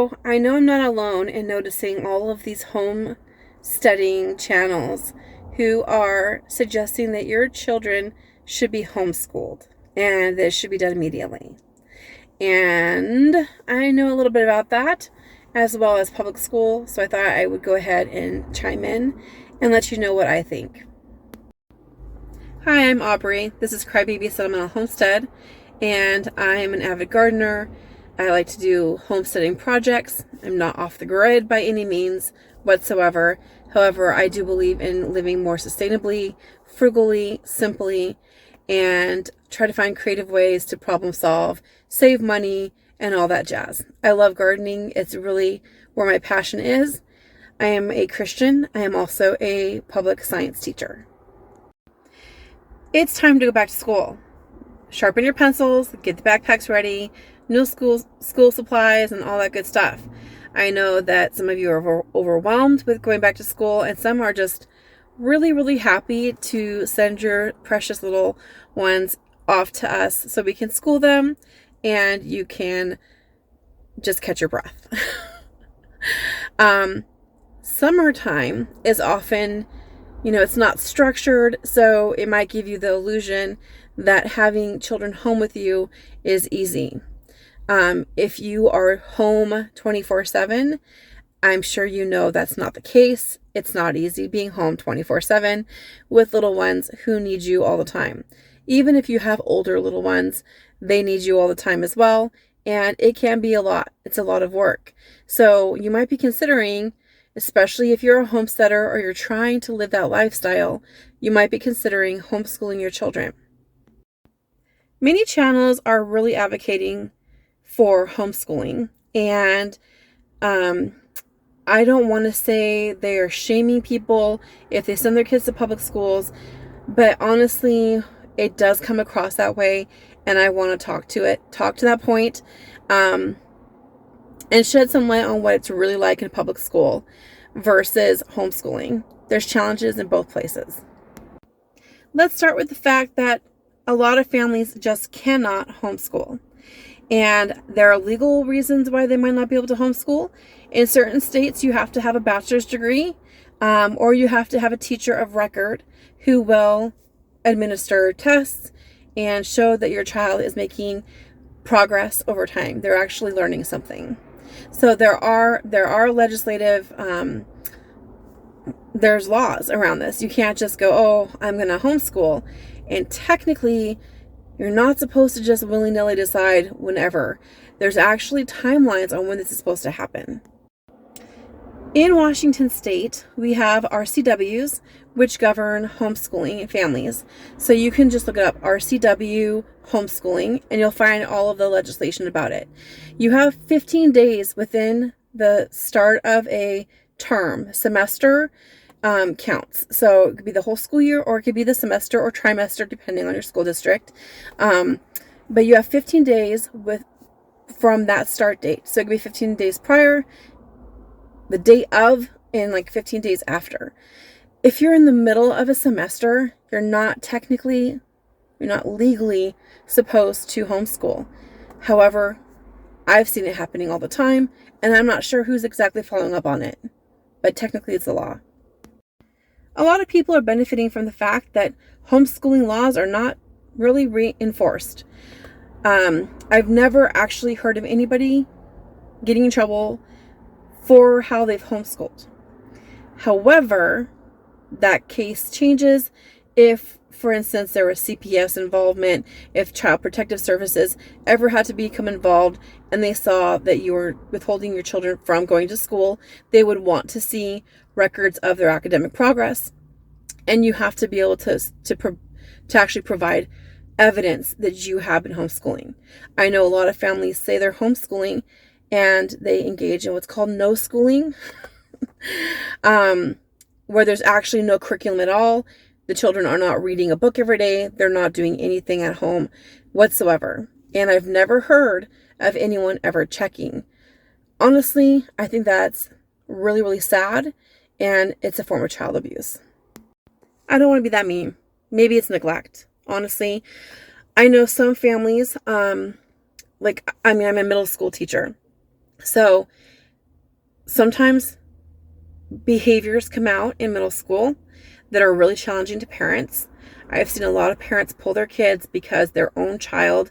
So I know I'm not alone in noticing all of these homesteading channels who are suggesting that your children should be homeschooled and this should be done immediately. And I know a little bit about that as well as public school, so I thought I would go ahead and chime in and let you know what I think. Hi, I'm Aubrey. This is Crybaby Settlement on Homestead, and I am an avid gardener. I like to do homesteading projects. I'm not off the grid by any means whatsoever. However, I do believe in living more sustainably, frugally, simply, and try to find creative ways to problem solve, save money, and all that jazz. I love gardening. It's really where my passion is. I am a Christian. I am also a public science teacher. It's time to go back to school. Sharpen your pencils, get the backpacks ready, no school supplies, and all that good stuff. I know that some of you are overwhelmed with going back to school, and some are just really, really happy to send your precious little ones off to us so we can school them and you can just catch your breath. Summertime is often, it's not structured, so it might give you the illusion that having children home with you is easy. If you are home 24/7, I'm sure you know that's not the case. It's not easy being home 24/7 with little ones who need you all the time. Even if you have older little ones, they need you all the time as well, and it can be a lot. It's a lot of work. So you might be considering, especially if you're a homesteader or you're trying to live that lifestyle, you might be considering homeschooling your children. Many channels are really advocating for homeschooling, and I don't want to say they are shaming people if they send their kids to public schools, but honestly, it does come across that way, and I want to talk to that point, and shed some light on what it's really like in public school versus homeschooling. There's challenges in both places. Let's start with the fact that a lot of families just cannot homeschool. And there are legal reasons why they might not be able to homeschool. In certain states, you have to have a bachelor's degree, or you have to have a teacher of record who will administer tests and show that your child is making progress over time. They're actually learning something. So there are legislative, there's laws around this. You can't just go, oh, I'm going to homeschool. And technically, you're not supposed to just willy-nilly decide whenever. There's actually timelines on when this is supposed to happen. In Washington State, we have RCWs, which govern homeschooling families. So you can just look it up, RCW homeschooling, and you'll find all of the legislation about it. You have 15 days within the start of a term, semester, counts. So it could be the whole school year, or it could be the semester or trimester, depending on your school district. But you have 15 days from that start date. So it could be 15 days prior, the date of, and like 15 days after. If you're in the middle of a semester, you're not legally supposed to homeschool. However, I've seen it happening all the time, and I'm not sure who's exactly following up on it, but technically it's a law. A lot of people are benefiting from the fact that homeschooling laws are not really reinforced. I've never actually heard of anybody getting in trouble for how they've homeschooled. However, that case changes if, for instance, there was CPS involvement, if Child Protective Services ever had to become involved and they saw that you were withholding your children from going to school, they would want to see records of their academic progress. And you have to be able to actually provide evidence that you have been homeschooling. I know a lot of families say they're homeschooling and they engage in what's called no schooling, where there's actually no curriculum at all. The children are not reading a book every day. They're not doing anything at home whatsoever. And I've never heard of anyone ever checking. Honestly, I think that's really, really sad, and it's a form of child abuse. I don't want to be that mean. Maybe it's neglect. Honestly, I know some families, I'm a middle school teacher, So sometimes behaviors come out in middle school that are really challenging to parents. I've seen a lot of parents pull their kids because their own child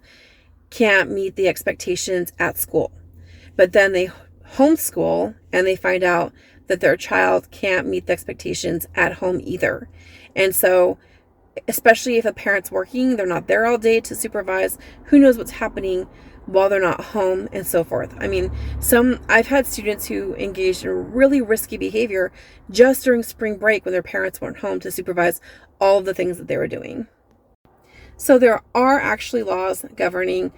can't meet the expectations at school. But then they homeschool and they find out that their child can't meet the expectations at home either. And so, especially if a parent's working, they're not there all day to supervise, who knows what's happening while they're not home and so forth. I mean, I've had students who engaged in really risky behavior just during spring break when their parents weren't home to supervise all of the things that they were doing. So there are actually laws governing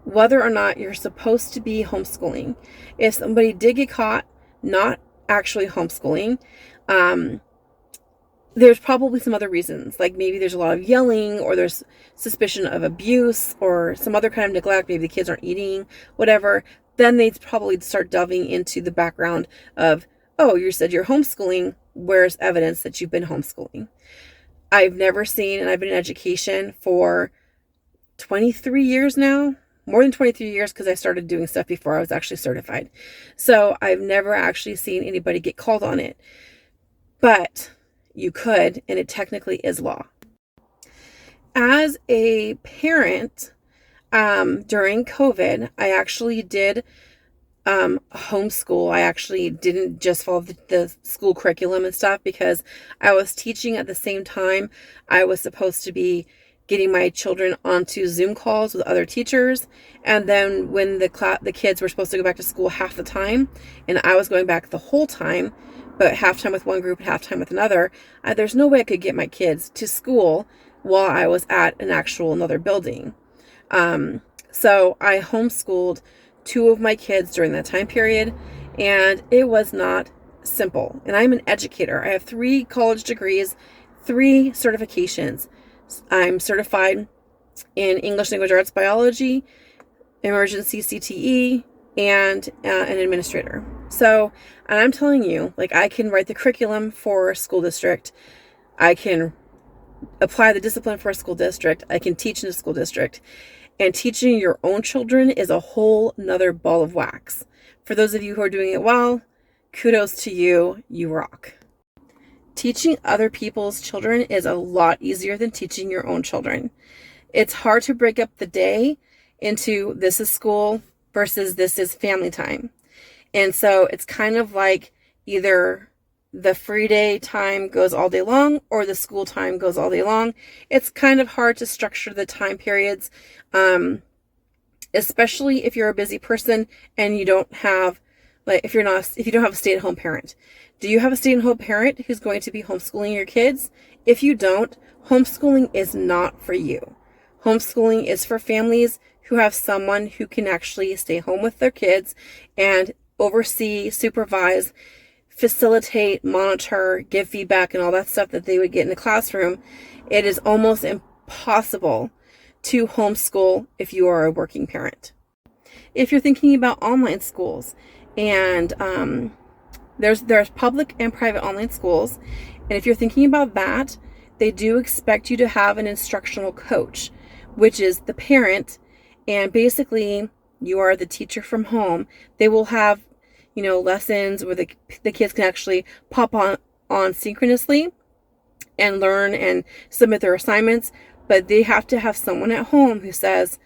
whether or not you're supposed to be homeschooling. If somebody did get caught not actually homeschooling, there's probably some other reasons, like maybe there's a lot of yelling, or there's suspicion of abuse, or some other kind of neglect, maybe the kids aren't eating, whatever. Then they'd probably start delving into the background of, oh, you said you're homeschooling, where's evidence that you've been homeschooling? I've never seen, and I've been in education for 23 years now, more than 23 years, because I started doing stuff before I was actually certified. So I've never actually seen anybody get called on it. But you could, and it technically is law. As a parent, during COVID, I actually did homeschool. I actually didn't just follow the school curriculum and stuff, because I was teaching at the same time. I was supposed to be getting my children onto Zoom calls with other teachers. And then when the kids were supposed to go back to school half the time, and I was going back the whole time, but half time with one group and half time with another, there's no way I could get my kids to school while I was at another building. So I homeschooled 2 of my kids during that time period, and it was not simple. And I'm an educator. I have 3 college degrees, 3 certifications. I'm certified in English Language Arts Biology, Emergency CTE, and an administrator. So, and I'm telling you, like, I can write the curriculum for a school district. I can apply the discipline for a school district. I can teach in a school district. And teaching your own children is a whole nother ball of wax. For those of you who are doing it well, kudos to you. You rock. Teaching other people's children is a lot easier than teaching your own children. It's hard to break up the day into this is school versus this is family time. And so it's kind of like either the free day time goes all day long or the school time goes all day long. It's kind of hard to structure the time periods, especially if you're a busy person and you don't have, if you don't have a stay-at-home parent. Do you have a stay-at-home parent who's going to be homeschooling your kids? If you don't, homeschooling is not for you. Homeschooling is for families who have someone who can actually stay home with their kids and oversee, supervise, facilitate, monitor, give feedback, and all that stuff that they would get in the classroom. It is almost impossible to homeschool if you are a working parent. If you're thinking about online schools, and there's public and private online schools, and if you're thinking about that, they do expect you to have an instructional coach, which is the parent, and basically you are the teacher from home. They will have, lessons where the kids can actually pop on synchronously and learn and submit their assignments, but they have to have someone at home who says,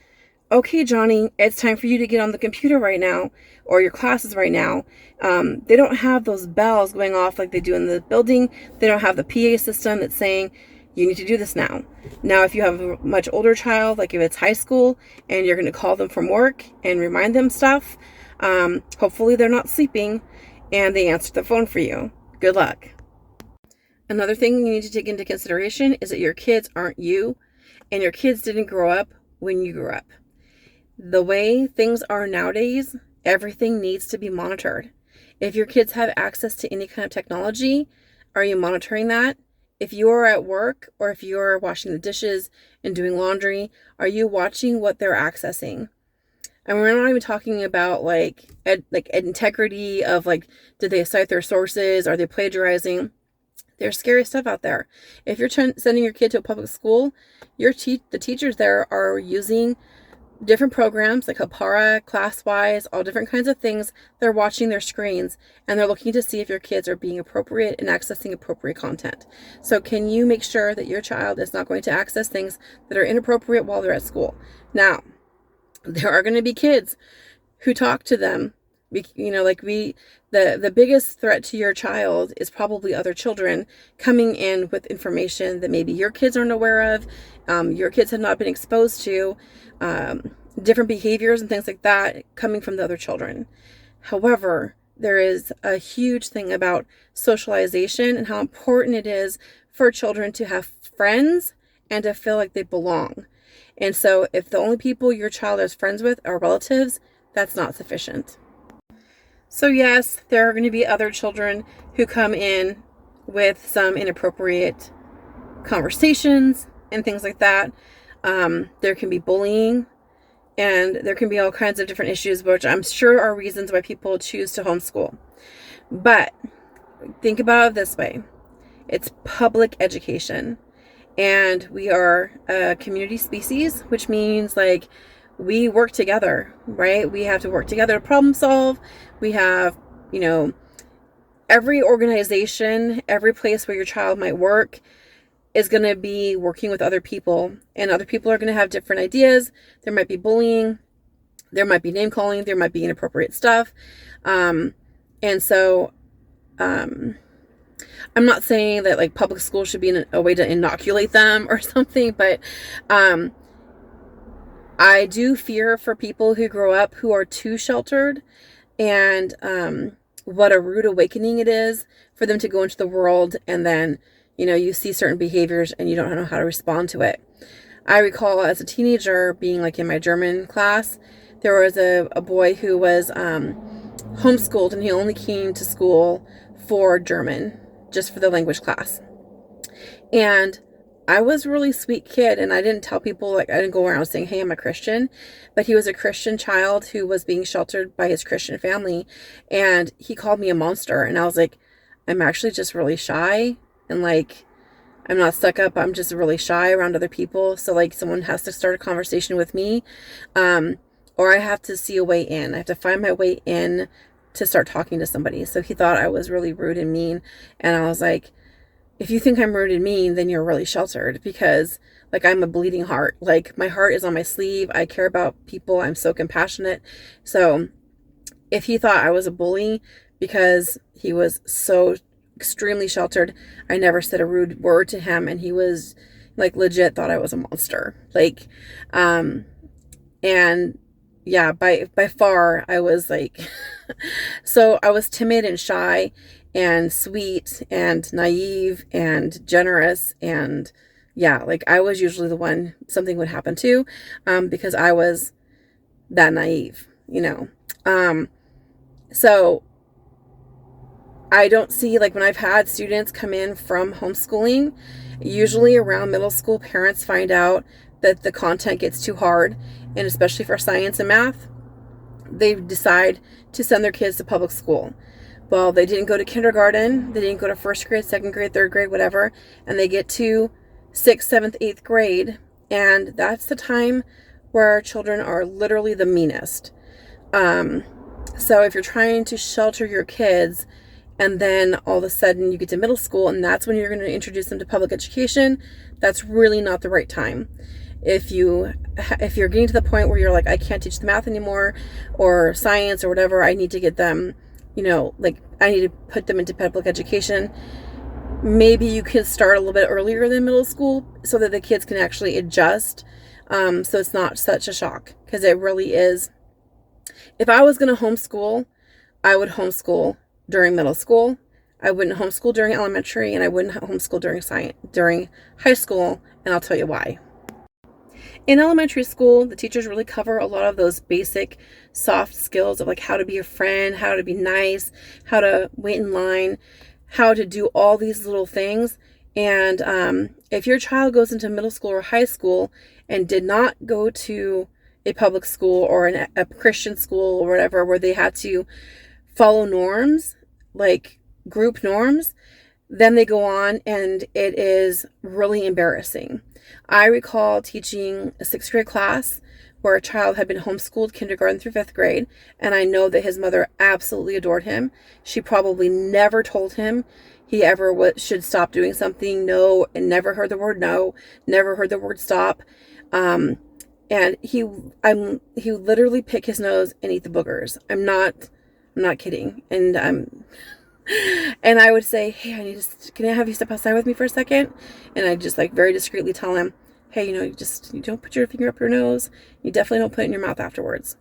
okay, Johnny, it's time for you to get on the computer right now, or your classes right now. They don't have those bells going off like they do in the building. They don't have the PA system that's saying, you need to do this now. Now, if you have a much older child, like if it's high school and you're going to call them from work and remind them stuff, hopefully they're not sleeping and they answer the phone for you. Good luck. Another thing you need to take into consideration is that your kids aren't you, and your kids didn't grow up when you grew up. The way things are nowadays, everything needs to be monitored. If your kids have access to any kind of technology, are you monitoring that? If you are at work, or if you are washing the dishes and doing laundry, are you watching what they're accessing? And we're not even talking about integrity of did they cite their sources? Are they plagiarizing? There's scary stuff out there. If you're sending your kid to a public school, the teachers there are using different programs like Hapara, ClassWise, all different kinds of things. They're watching their screens and they're looking to see if your kids are being appropriate and accessing appropriate content. So can you make sure that your child is not going to access things that are inappropriate while they're at school? Now, there are going to be kids who talk to them. The biggest threat to your child is probably other children coming in with information that maybe your kids aren't aware of, your kids have not been exposed to, different behaviors and things like that coming from the other children. However, there is a huge thing about socialization and how important it is for children to have friends and to feel like they belong. And so if the only people your child is friends with are relatives, that's not sufficient. So yes, there are going to be other children who come in with some inappropriate conversations and things like that. There can be bullying, and there can be all kinds of different issues, which I'm sure are reasons why people choose to homeschool. But think about it this way. It's public education, and we are a community species, which means like we work together, right? We have to work together to problem solve. We have, every organization, every place where your child might work is going to be working with other people, and other people are going to have different ideas. There might be bullying, there might be name calling, there might be inappropriate stuff. And so, I'm not saying that like public school should be a way to inoculate them or something, but, I do fear for people who grow up who are too sheltered, and what a rude awakening it is for them to go into the world and then, you see certain behaviors and you don't know how to respond to it. I recall as a teenager being like in my German class, there was a boy who was homeschooled, and he only came to school for German, just for the language class. And I was a really sweet kid, and I didn't tell people, I didn't go around saying, hey, I'm a Christian, but he was a Christian child who was being sheltered by his Christian family, and he called me a monster, and I was like, I'm actually just really shy, and I'm not stuck up, I'm just really shy around other people, so someone has to start a conversation with me, or I have to see a way in, I have to find my way in to start talking to somebody. So he thought I was really rude and mean, and I was like, if you think I'm rude and mean, then you're really sheltered, because I'm a bleeding heart. My heart is on my sleeve. I care about people. I'm so compassionate. So if he thought I was a bully because he was so extremely sheltered, I never said a rude word to him, and he was legit thought I was a monster. And yeah, by far I was so I was timid and shy and sweet and naive and generous, and yeah, I was usually the one something would happen to, because I was that naive, so I don't see, when I've had students come in from homeschooling, usually around middle school, parents find out that the content gets too hard, and especially for science and math, they decide to send their kids to public school. Well, they didn't go to kindergarten, they didn't go to first grade, second grade, third grade, whatever, and they get to 6th, 7th, 8th grade, and that's the time where our children are literally the meanest. So if you're trying to shelter your kids, and then all of a sudden you get to middle school, and that's when you're going to introduce them to public education, that's really not the right time. If you're getting to the point where you're like, I can't teach the math anymore, or science or whatever, I need to get them, I need to put them into public education, maybe you can start a little bit earlier than middle school so that the kids can actually adjust, so it's not such a shock, because it really is. If I was going to homeschool, I would homeschool during middle school. I wouldn't homeschool during elementary, and I wouldn't homeschool during high school, and I'll tell you why. In elementary school, the teachers really cover a lot of those basic soft skills of how to be a friend, how to be nice, how to wait in line, how to do all these little things. And if your child goes into middle school or high school and did not go to a public school or a Christian school or whatever, where they had to follow norms, group norms, then they go on and it is really embarrassing. I recall teaching a 6th grade class where a child had been homeschooled kindergarten through 5th grade, and I know that his mother absolutely adored him. She probably never told him he ever should stop doing something. No, and never heard the word no, never heard the word stop. And he would literally pick his nose and eat the boogers. I'm not kidding. And I would say, hey, can I have you step outside with me for a second? And I just like very discreetly tell him, hey, you don't put your finger up your nose. You definitely don't put it in your mouth afterwards.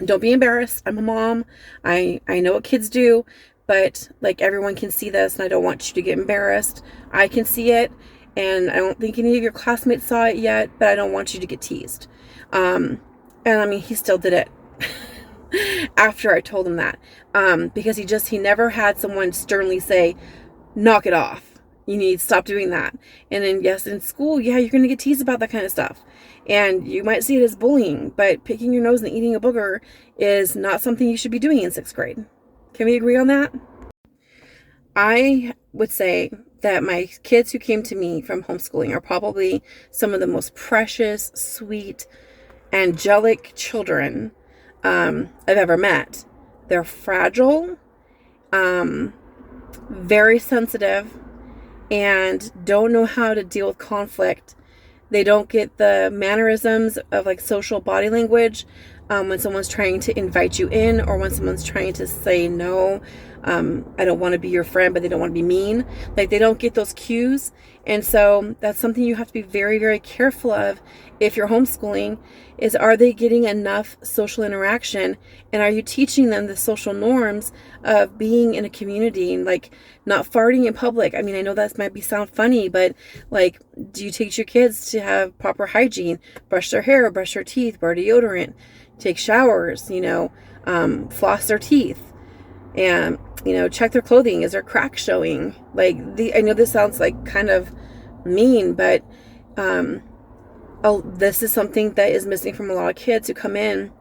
Don't be embarrassed. I'm a mom. I know what kids do, but like everyone can see this, and I don't want you to get embarrassed. I can see it, and I don't think any of your classmates saw it yet, but I don't want you to get teased. And I mean, he still did it after I told him that, because he never had someone sternly say, knock it off. You need to stop doing that. And then, yes, in school, yeah, you're going to get teased about that kind of stuff. And you might see it as bullying, but picking your nose and eating a booger is not something you should be doing in 6th grade. Can we agree on that? I would say that my kids who came to me from homeschooling are probably some of the most precious, sweet, angelic children I've ever met. They're fragile, very sensitive, and don't know how to deal with conflict. They don't get the mannerisms of like social body language when someone's trying to invite you in, or when someone's trying to say no, I don't want to be your friend, but they don't want to be mean. Like, they don't get those cues. And so that's something you have to be very, very careful of if you're homeschooling, is are they getting enough social interaction, and are you teaching them the social norms of being in a community, and like not farting in public? I mean, I know that might sound funny, but like, do you teach your kids to have proper hygiene, brush their hair, brush their teeth, wear deodorant, take showers, floss their teeth, and check their clothing? Is there cracks showing? Like, I know this sounds like kind of mean, but this is something that is missing from a lot of kids who come in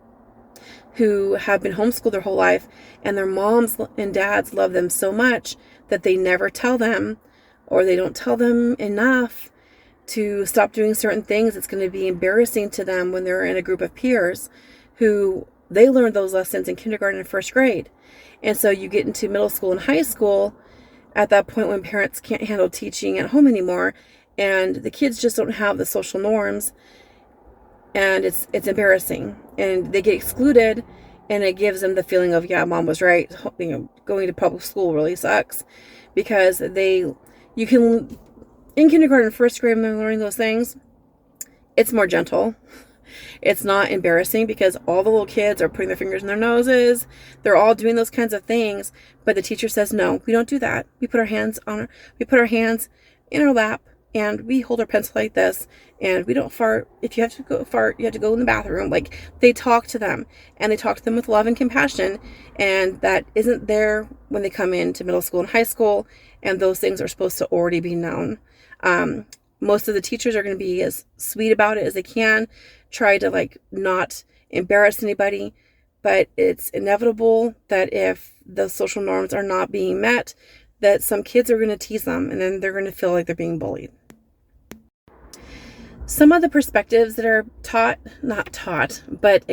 who have been homeschooled their whole life, and their moms and dads love them so much that they never tell them, or they don't tell them enough to stop doing certain things. It's going to be embarrassing to them when they're in a group of peers who they learned those lessons in kindergarten and 1st grade. And so you get into middle school and high school at that point when parents can't handle teaching at home anymore, and the kids just don't have the social norms, and it's embarrassing, and they get excluded, and it gives them the feeling of, yeah, mom was right. Going to public school really sucks, because you can, in kindergarten and 1st grade when they're learning those things, it's more gentle. It's not embarrassing because all the little kids are putting their fingers in their noses. They're all doing those kinds of things, but the teacher says, no, we don't do that. We put our hands in our lap, and we hold our pencil like this, and we don't fart. If you have to go fart, you have to go in the bathroom. Like, they talk to them, and they talk to them with love and compassion, and that isn't there when they come into middle school and high school, and those things are supposed to already be known. Most of the teachers are going to be as sweet about it as they can, try to like not embarrass anybody, but it's inevitable that if the social norms are not being met, that some kids are going to tease them, and then they're going to feel like they're being bullied. Some of the perspectives that are not taught, but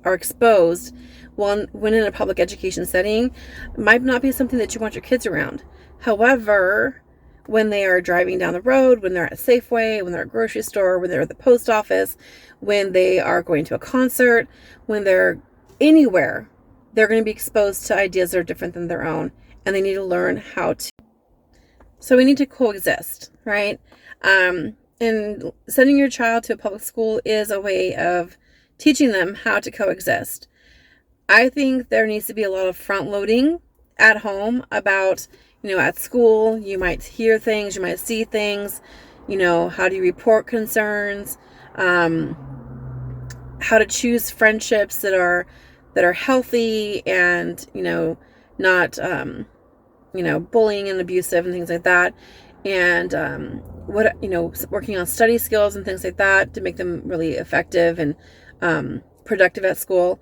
are exposed when in a public education setting might not be something that you want your kids around. However, when they are driving down the road, when they're at Safeway, when they're at a grocery store, when they're at the post office, when they are going to a concert, when they're anywhere, they're going to be exposed to ideas that are different than their own, and they need to learn how to. So we need to coexist, right? And sending your child to a public school is a way of teaching them how to coexist. I think there needs to be a lot of front loading at home about, at school, you might hear things, you might see things, how do you report concerns, how to choose friendships that are healthy and, not, bullying and abusive and things like that. And, working on study skills and things like that to make them really effective and, productive at school.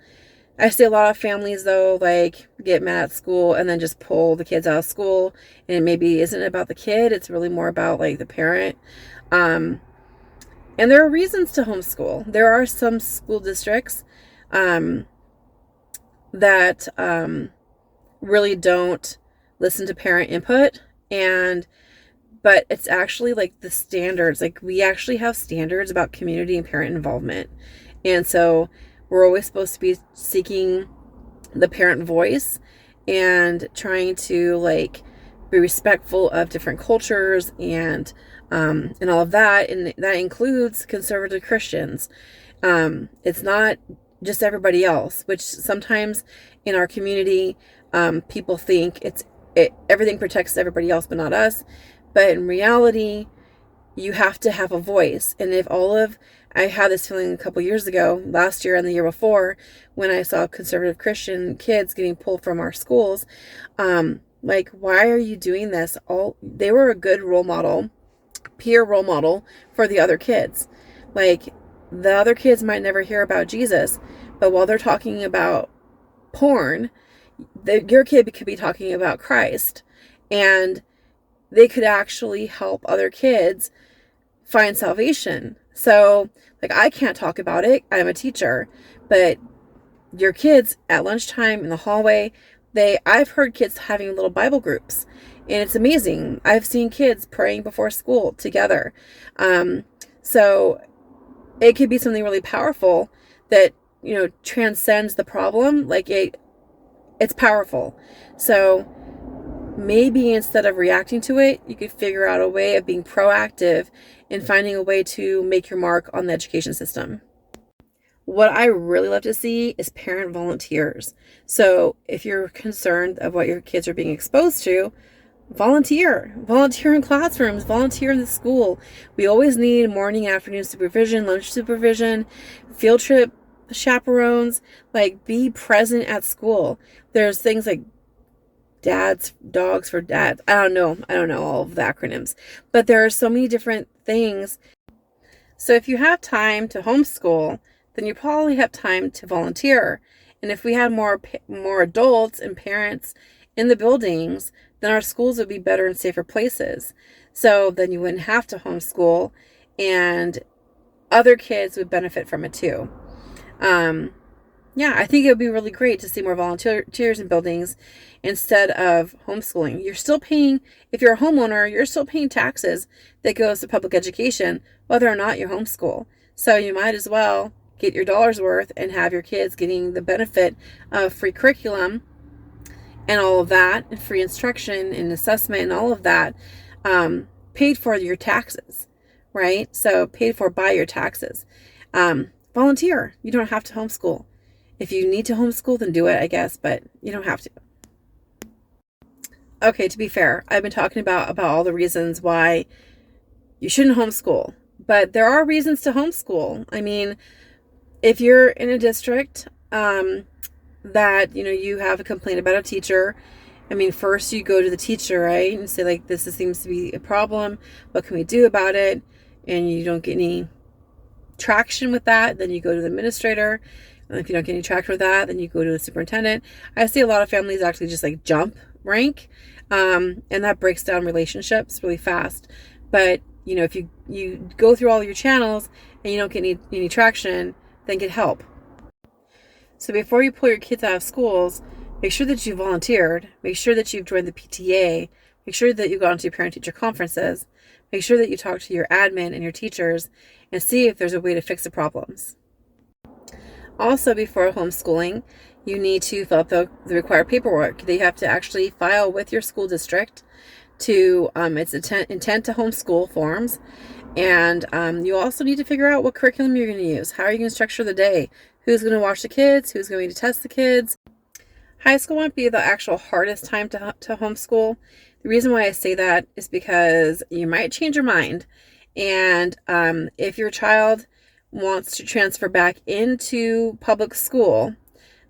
I see a lot of families, though, like, get mad at school and then just pull the kids out of school, and it maybe isn't about the kid, it's really more about, like, the parent. And there are reasons to homeschool. There are some school districts that really don't listen to parent input, but it's actually like the standards. Like, we actually have standards about community and parent involvement. And so we're always supposed to be seeking the parent voice and trying to, like, be respectful of different cultures and all of that. And that includes conservative Christians. It's not just everybody else, which sometimes in our community, people think everything protects everybody else, but not us. But in reality, you have to have a voice. And if I had this feeling a couple years ago, last year and the year before, when I saw conservative Christian kids getting pulled from our schools, like, why are you doing this? They were a good role model, peer role model for the other kids. Like, the other kids might never hear about Jesus, but while they're talking about porn, your kid could be talking about Christ, and they could actually help other kids find salvation. So, like, I can't talk about it, I'm a teacher, but your kids at lunchtime in the hallway, I've heard kids having little Bible groups, and it's amazing. I've seen kids praying before school together. So it could be something really powerful that, transcends the problem. Like, it's powerful. So maybe instead of reacting to it, you could figure out a way of being proactive and finding a way to make your mark on the education system. What I really love to see is parent volunteers. So if you're concerned of what your kids are being exposed to, volunteer in classrooms, volunteer in the school. We always need morning, afternoon supervision, lunch supervision, field trip chaperones. Like, be present at school. There's things like dogs for dads. I don't know all of the acronyms, but there are so many different things. So if you have time to homeschool, then you probably have time to volunteer. And if we had more adults and parents in the buildings, then our schools would be better and safer places. So then you wouldn't have to homeschool, and other kids would benefit from it too. I think it would be really great to see more volunteers in buildings instead of homeschooling. You're still paying, if you're a homeowner, you're still paying taxes that goes to public education, whether or not you homeschool. So you might as well get your dollar's worth and have your kids getting the benefit of free curriculum and all of that, and free instruction and assessment and all of that, paid for your taxes, right? So paid for by your taxes. Volunteer. You don't have to homeschool. If you need to homeschool, then do it, I guess, but you don't have to. Okay, to be fair, I've been talking about all the reasons why you shouldn't homeschool, but there are reasons to homeschool. I mean, if you're in a district that, you have a complaint about a teacher, I mean, first you go to the teacher, right? And say, like, this seems to be a problem. What can we do about it? And you don't get any traction with that, then you go to the administrator. And if you don't get any traction with that, then you go to the superintendent. I see a lot of families actually just, like, jump rank, and that breaks down relationships really fast. But, if you go through all your channels and you don't get any traction, then get help. So before you pull your kids out of schools, make sure that you volunteered, make sure that you've joined the PTA, make sure that you've gone to parent-teacher conferences, make sure that you talk to your admin and your teachers, and see if there's a way to fix the problems. Also, before homeschooling, you need to fill out the required paperwork. They have to actually file with your school district to its intent to homeschool forms. And you also need to figure out what curriculum you're going to use. How are you going to structure the day? Who's going to watch the kids? Who's going to test the kids? High school might be the actual hardest time to homeschool. The reason why I say that is because you might change your mind. And if your child wants to transfer back into public school,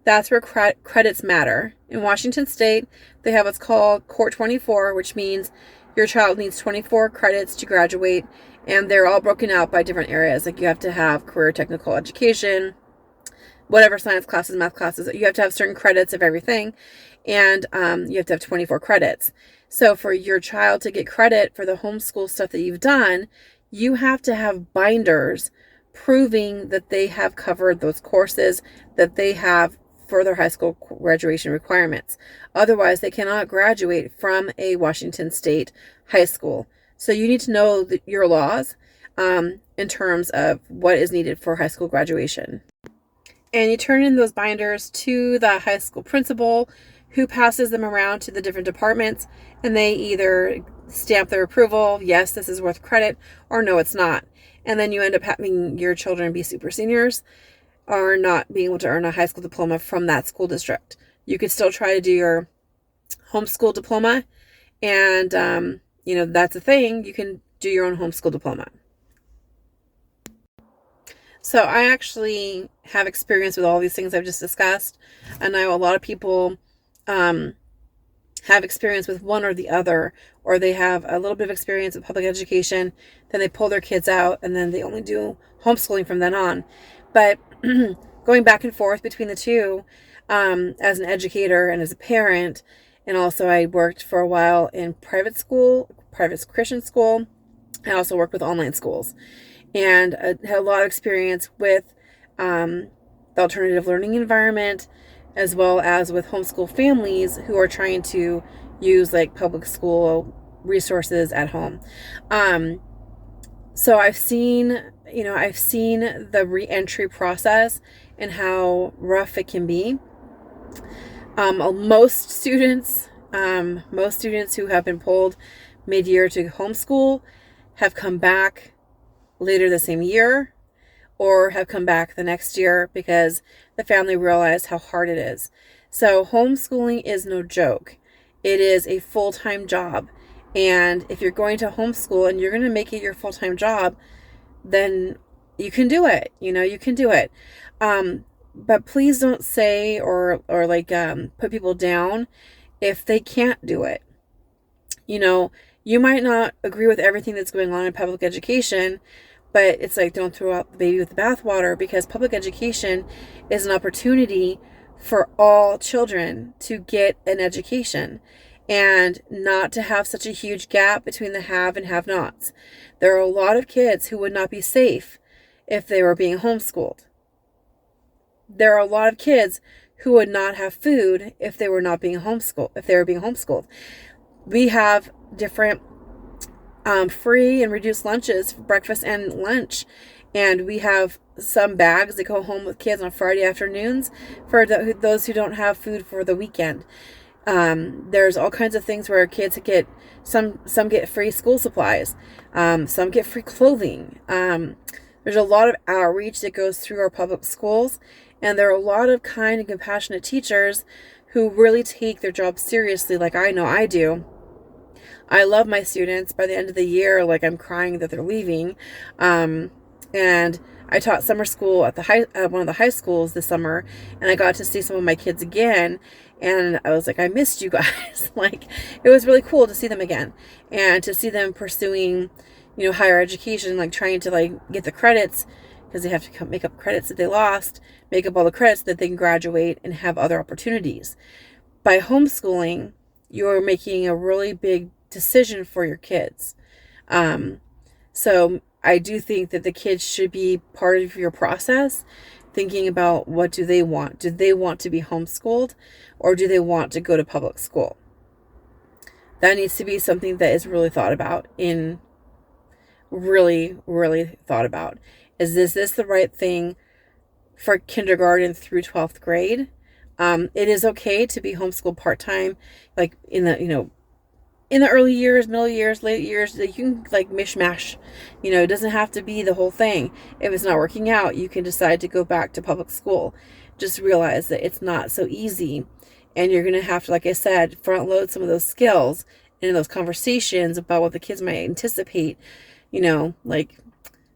that's where credits matter. In Washington State, they have what's called Court 24, which means your child needs 24 credits to graduate, and they're all broken out by different areas. Like, you have to have career technical education, whatever science classes, math classes, you have to have certain credits of everything. And you have to have 24 credits. So for your child to get credit for the homeschool stuff that you've done, you have to have binders proving that they have covered those courses that they have for their high school graduation requirements. Otherwise, they cannot graduate from a Washington State high school. So you need to know your laws in terms of what is needed for high school graduation. And you turn in those binders to the high school principal, who passes them around to the different departments, and they either stamp their approval, yes, this is worth credit, or no, it's not. And then you end up having your children be super seniors or not being able to earn a high school diploma from that school district. You could still try to do your homeschool diploma, and that's a thing. You can do your own homeschool diploma. So I actually have experience with all these things I've just discussed. I know a lot of people have experience with one or the other, or they have a little bit of experience with public education, then they pull their kids out, and then they only do homeschooling from then on. But going back and forth between the two, as an educator and as a parent, and also I worked for a while in private Christian school. I also worked with online schools, and I had a lot of experience with the alternative learning environment, as well as with homeschool families who are trying to use like public school resources at home. So I've seen the re-entry process and how rough it can be. Most students who have been pulled mid-year to homeschool have come back later the same year, or have come back the next year because the family realized how hard it is. So homeschooling is no joke. It is a full-time job. And if you're going to homeschool and you're going to make it your full-time job, then you can do it. You can do it. But please don't say or put people down if they can't do it. You might not agree with everything that's going on in public education, but it's like, don't throw out the baby with the bathwater, because public education is an opportunity for all children to get an education and not to have such a huge gap between the have and have-nots. There are a lot of kids who would not be safe if they were being homeschooled. There are a lot of kids who would not have food if they were being homeschooled. We have different free and reduced lunches for breakfast and lunch, and we have some bags that go home with kids on Friday afternoons for those who don't have food for the weekend. There's all kinds of things where kids get some get free school supplies, some get free clothing. There's a lot of outreach that goes through our public schools, and there are a lot of kind and compassionate teachers who really take their job seriously, like I know I do. I love my students. By the end of the year, like, I'm crying that they're leaving. And I taught summer school at one of the high schools this summer, and I got to see some of my kids again. And I was like, I missed you guys. Like, it was really cool to see them again and to see them pursuing, higher education, like trying to get the credits, because they have to make up credits that they lost, make up all the credits that they can graduate and have other opportunities. By homeschooling, you're making a really big decision for your kids. So I do think that the kids should be part of your process, thinking about, what do they want? Do they want to be homeschooled, or do they want to go to public school? That needs to be something that is really thought about really thought about. Is this the right thing for kindergarten through 12th grade? It is okay to be homeschooled part-time, like in the early years, middle years, late years. You can mishmash. It doesn't have to be the whole thing. If it's not working out, you can decide to go back to public school. Just realize that it's not so easy, and you're going to have to, like I said, front load some of those skills in those conversations about what the kids might anticipate. Like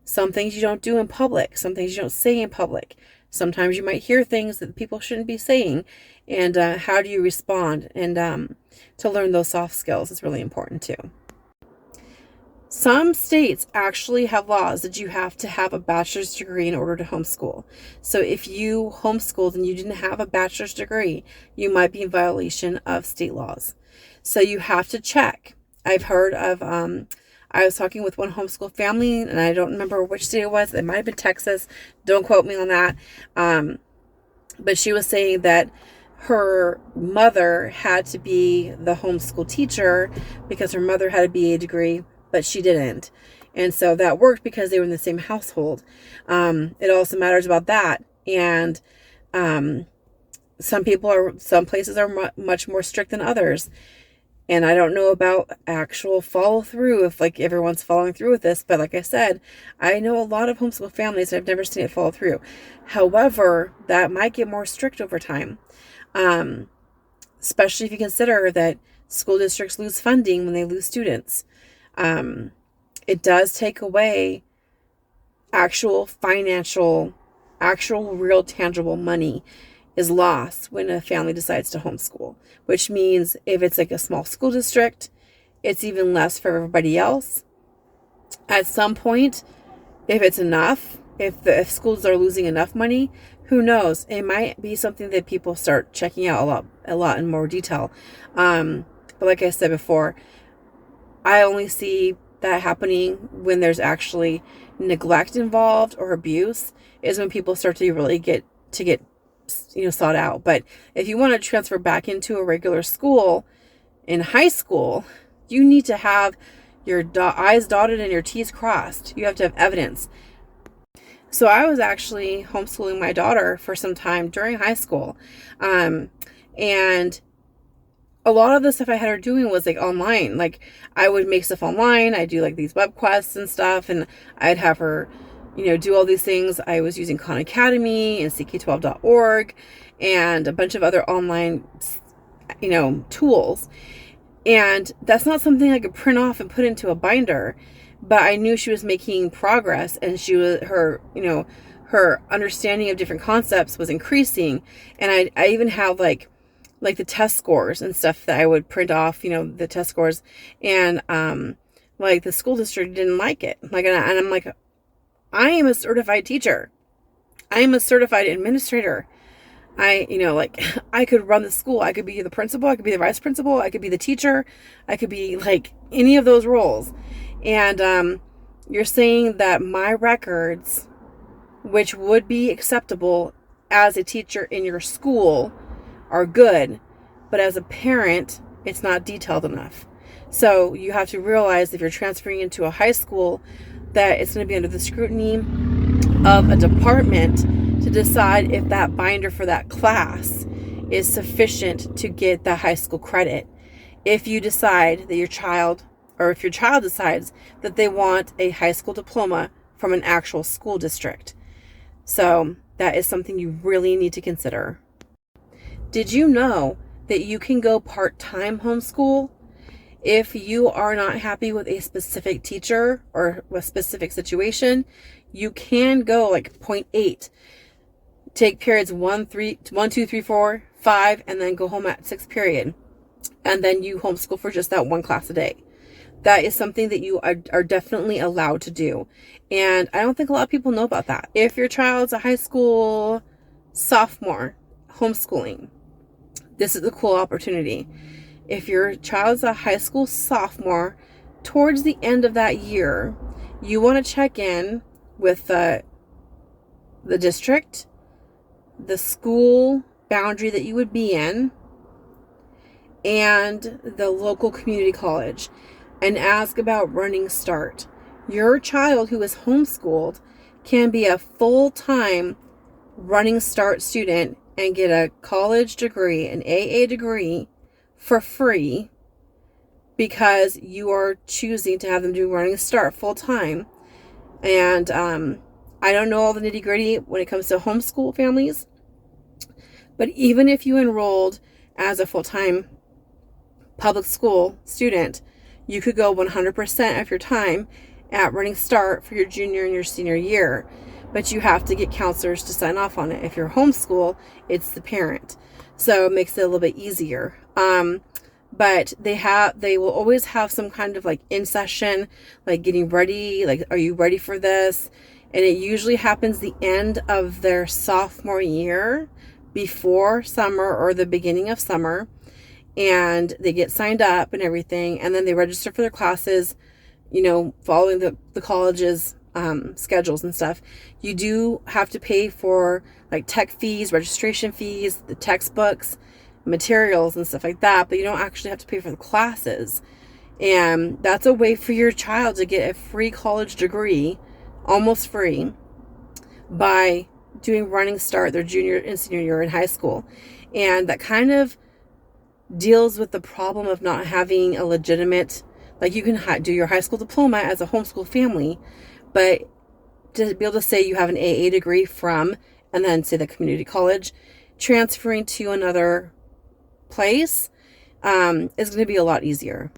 some things you don't do in public, some things you don't say in public. Sometimes you might hear things that people shouldn't be saying, and how do you respond? And to learn those soft skills is really important too. Some states actually have laws that you have to have a bachelor's degree in order to homeschool. So if you homeschooled and you didn't have a bachelor's degree, you might be in violation of state laws. So you have to check. I've heard of, I was talking with one homeschool family, and I don't remember which state it was. It might have been Texas. Don't quote me on that. But she was saying that her mother had to be the homeschool teacher because her mother had a BA degree, but she didn't. And so that worked because they were in the same household. It also matters about that. And some places are much more strict than others. And I don't know about actual follow through, if like everyone's following through with this. But like I said, I know a lot of homeschool families and I've never seen it follow through. However, that might get more strict over time. Especially if you consider that school districts lose funding when they lose students. It does take away actual financial, actual real tangible money is lost when a family decides to homeschool, which means if it's like a small school district, it's even less for everybody else. At some point, if it's enough, if schools are losing enough money, who knows? It might be something that people start checking out a lot in more detail. But like I said before, I only see that happening when there's actually neglect involved or abuse is when people start to really get sought out. But if you want to transfer back into a regular school in high school, you need to have your I's dotted and your T's crossed. You have to have evidence. So I was actually homeschooling my daughter for some time during high school. And a lot of the stuff I had her doing was like online. Like I would make stuff online. I'd do like these web quests and stuff. And I'd have her, do all these things. I was using Khan Academy and CK12.org and a bunch of other online, tools. And that's not something I could print off and put into a binder, but I knew she was making progress and her understanding of different concepts was increasing. And I even have like the test scores and stuff that I would print off, the test scores. And, like the school district didn't like it. Like, and I'm like, I am a certified teacher. I am a certified administrator. I could run the school. I could be the principal. I could be the vice principal. I could be the teacher. I could be like any of those roles. And, you're saying that my records, which would be acceptable as a teacher in your school, are good, but as a parent, it's not detailed enough. So you have to realize if you're transferring into a high school that it's going to be under the scrutiny of a department to decide if that binder for that class is sufficient to get the high school credit. If you decide that your child decides that they want a high school diploma from an actual school district. So that is something you really need to consider. Did you know that you can go part-time homeschool if you are not happy with a specific teacher or a specific situation? You can go like 0.8, take periods 1, 2, 3, 4, 5, and then go home at 6th period. And then you homeschool for just that one class a day. That is something that you are definitely allowed to do. And I don't think a lot of people know about that. If your child's a high school sophomore homeschooling, this is a cool opportunity. If your child's a high school sophomore, towards the end of that year, you want to check in with the district, the school boundary that you would be in, and the local community college, and ask about Running Start. Your child who is homeschooled can be a full-time Running Start student and get a college degree, an AA degree, for free because you are choosing to have them do Running Start full-time. And I don't know all the nitty-gritty when it comes to homeschool families, but even if you enrolled as a full-time public school student, you could go 100% of your time at Running Start for your junior and your senior year. But you have to get counselors to sign off on it. If you're homeschool, it's the parent. So it makes it a little bit easier. but they will always have some kind of like in session, like getting ready, like, are you ready for this? And it usually happens the end of their sophomore year, before summer or the beginning of summer. And they get signed up and everything, and then they register for their classes, following the college's schedules and stuff. You do have to pay for like tech fees, registration fees, the textbooks, materials and stuff like that, but you don't actually have to pay for the classes. And that's a way for your child to get a free college degree, almost free, by doing Running Start their junior and senior year in high school. And that kind of deals with the problem of not having a legitimate, like, you can do your high school diploma as a homeschool family, but to be able to say you have an AA degree from, and then say the community college, transferring to another place is going to be a lot easier.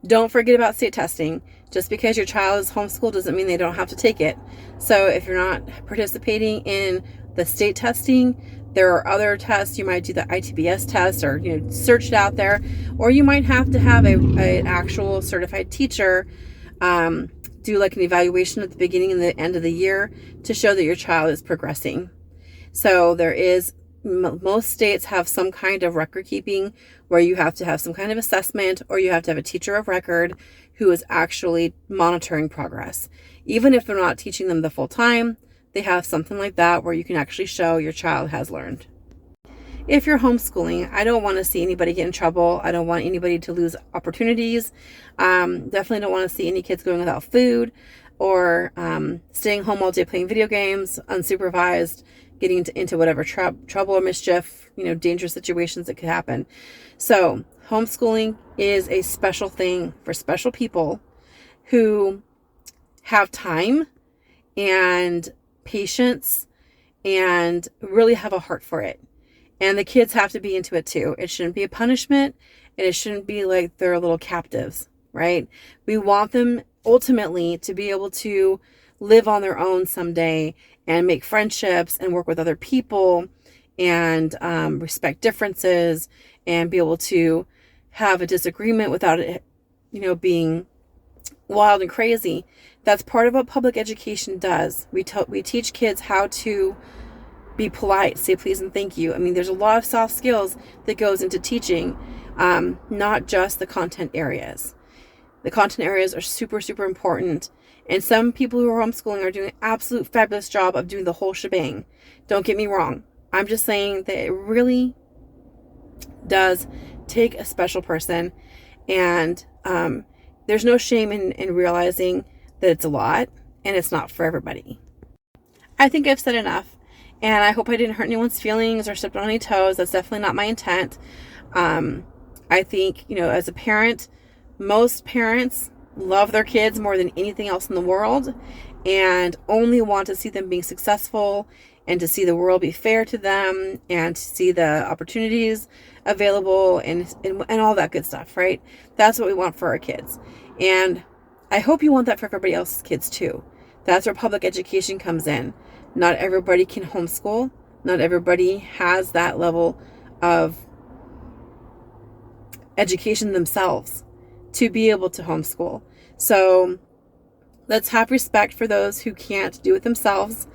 Don't forget about state testing. Just because your child is homeschooled doesn't mean they don't have to take it. So if you're not participating in the state testing, there are other tests. You might do the ITBS test, or search it out there, or you might have to have an actual certified teacher do like an evaluation at the beginning and the end of the year to show that your child is progressing. So most states have some kind of record keeping where you have to have some kind of assessment, or you have to have a teacher of record who is actually monitoring progress. Even if they're not teaching them the full time, they have something like that where you can actually show your child has learned. If you're homeschooling, I don't want to see anybody get in trouble. I don't want anybody to lose opportunities. Definitely don't want to see any kids going without food, or staying home all day playing video games, unsupervised, getting into whatever trouble or mischief, dangerous situations that could happen. So homeschooling is a special thing for special people who have time and patience and really have a heart for it. And the kids have to be into it too. It shouldn't be a punishment, and it shouldn't be like they're little captives, right? We want them ultimately to be able to live on their own someday and make friendships and work with other people and respect differences and be able to have a disagreement without it, being wild and crazy. That's part of what public education does. We teach kids how to be polite, say please and thank you. I mean, there's a lot of soft skills that goes into teaching, not just the content areas. The content areas are super, super important. And some people who are homeschooling are doing an absolute fabulous job of doing the whole shebang. Don't get me wrong. I'm just saying that it really does take a special person. And there's no shame in realizing that it's a lot and it's not for everybody. I think I've said enough. And I hope I didn't hurt anyone's feelings or stepped on any toes. That's definitely not my intent. I think, as a parent, most parents love their kids more than anything else in the world and only want to see them being successful and to see the world be fair to them and to see the opportunities available and all that good stuff, right? That's what we want for our kids. And I hope you want that for everybody else's kids too. That's where public education comes in. Not everybody can homeschool. Not everybody has that level of education themselves to be able to homeschool. So let's have respect for those who can't do it themselves,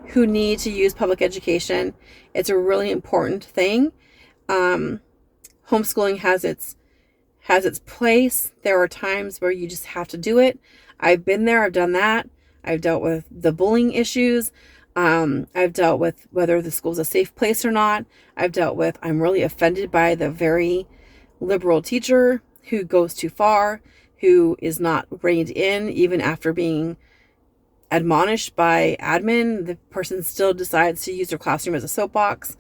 who need to use public education. It's a really important thing. Homeschooling has its place. There are times where you just have to do it. I've been there. I've done that. I've dealt with the bullying issues. I've dealt with whether the school's a safe place or not. I've dealt with, I'm really offended by the very liberal teacher who goes too far, who is not reined in even after being admonished by admin. The person still decides to use their classroom as a soapbox.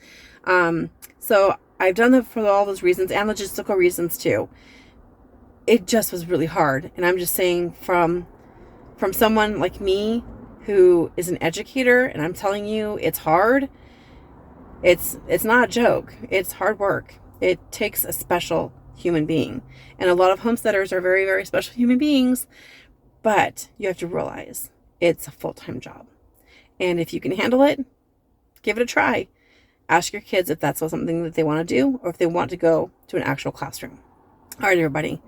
So I've done that for all those reasons and logistical reasons too. It just was really hard. And I'm just saying from someone like me who is an educator, and I'm telling you, it's hard. It's not a joke. It's hard work. It takes a special human being. And a lot of homesteaders are very, very special human beings, but you have to realize it's a full-time job. And if you can handle it, give it a try. Ask your kids if that's something that they want to do or if they want to go to an actual classroom. All right, everybody.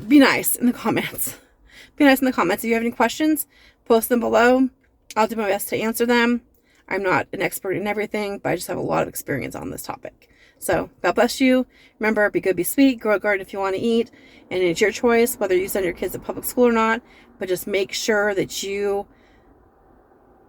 Be nice in the comments. Be nice in the comments. If you have any questions, post them below. I'll do my best to answer them. I'm not an expert in everything, but I just have a lot of experience on this topic. So God bless you. Remember, be good, be sweet. Grow a garden if you want to eat. And it's your choice whether you send your kids to public school or not. But just make sure that you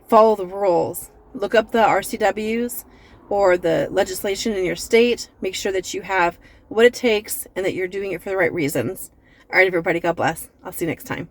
follow the rules. Look up the RCWs or the legislation in your state. Make sure that you have what it takes and that you're doing it for the right reasons. All right, everybody. God bless. I'll see you next time.